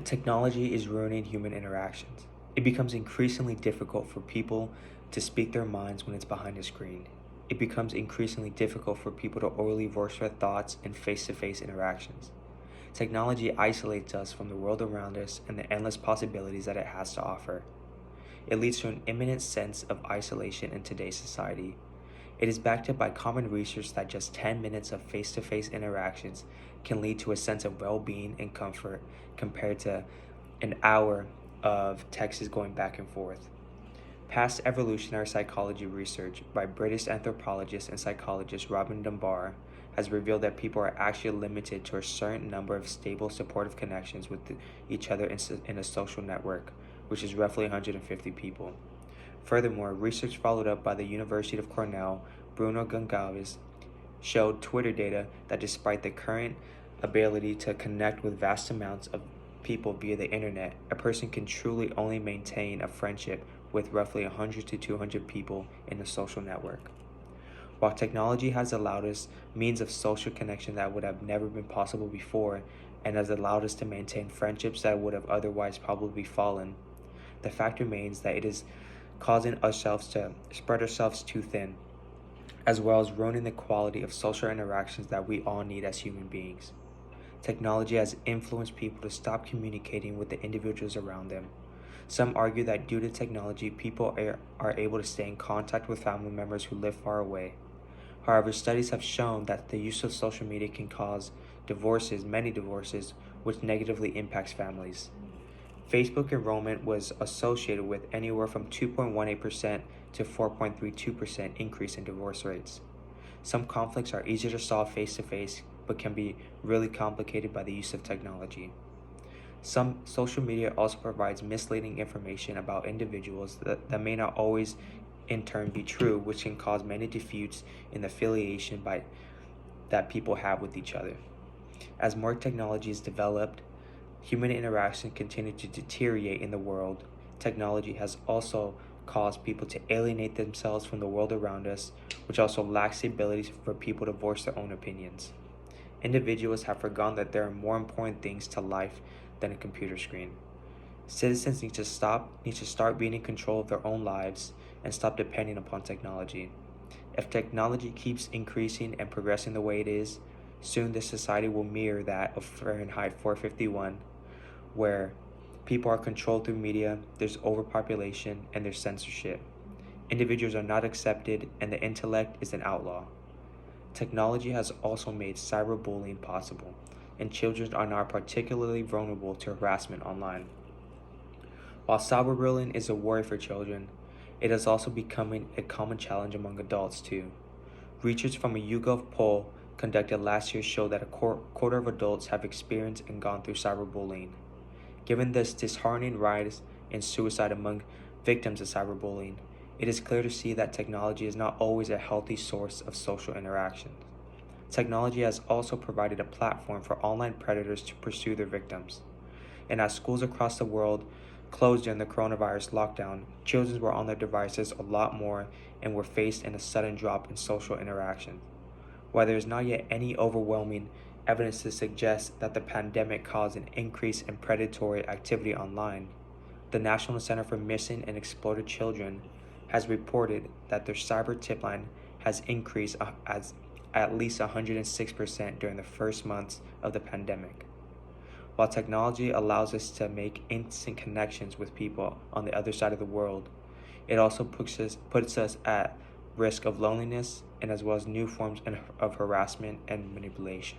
Technology is ruining human interactions. It becomes increasingly difficult for people to speak their minds when it's behind a screen. It becomes increasingly difficult for people to orally voice their thoughts in face to face interactions. Technology isolates us from the world around us and the endless possibilities that it has to offer. It leads to an imminent sense of isolation in today's society. It is backed up by common research that just 10 minutes of face to face interactions can lead to a sense of well being and comfort compared to an hour of texts going back and forth. Past evolutionary psychology research by British anthropologist and psychologist Robin Dunbar has revealed that people are actually limited to a certain number of stable supportive connections with each other in a social network, which is roughly 150 people. Furthermore, research followed up by the University of Cornell, Bruno Gonçalves, showed Twitter data that despite the current ability to connect with vast amounts of people via the internet, a person can truly only maintain a friendship with roughly 100 to 200 people in a social network. While technology has allowed us means of social connection that would have never been possible before and has allowed us to maintain friendships that would have otherwise probably fallen, the fact remains that it is causing ourselves to spread ourselves too thin, as well as ruining the quality of social interactions that we all need as human beings. Technology has influenced people to stop communicating with the individuals around them. Some argue that due to technology, people are able to stay in contact with family members who live far away. However, studies have shown that the use of social media can cause divorces, many divorces, which negatively impacts families. Facebook enrollment was associated with anywhere from 2.18% to 4.32% increase in divorce rates. Some conflicts are easier to solve face to face, but can be really complicated by the use of technology. Some social media also provides misleading information about individuals that may not always in turn be true, which can cause many disputes in the affiliation that people have with each other. As more technology is developed, human interaction continues to deteriorate in the world. Technology has also caused people to alienate themselves from the world around us, which also lacks the ability for people to voice their own opinions. Individuals have forgotten that there are more important things to life than a computer screen. Citizens need to start being in control of their own lives and stop depending upon technology. If technology keeps increasing and progressing the way it is, soon this society will mirror that of Fahrenheit 451, where people are controlled through media, there's overpopulation, and there's censorship. Individuals are not accepted, and the intellect is an outlaw. Technology has also made cyberbullying possible, and children are now particularly vulnerable to harassment online. While cyberbullying is a worry for children, it is also becoming a common challenge among adults too. Research from a YouGov poll conducted last year showed that a quarter of adults have experienced and gone through cyberbullying. Given this disheartening rise in suicide among victims of cyberbullying, it is clear to see that technology is not always a healthy source of social interaction. Technology has also provided a platform for online predators to pursue their victims. And as schools across the world closed during the coronavirus lockdown, children were on their devices a lot more and were faced in a sudden drop in social interaction. While there is not yet any overwhelming evidence to suggest that the pandemic caused an increase in predatory activity online, the National Center for Missing and Exploited Children has reported that their cyber tip line has increased as at least 106% during the first months of the pandemic. While technology allows us to make instant connections with people on the other side of the world, it also puts us at risk of loneliness and as well as new forms of harassment and manipulation.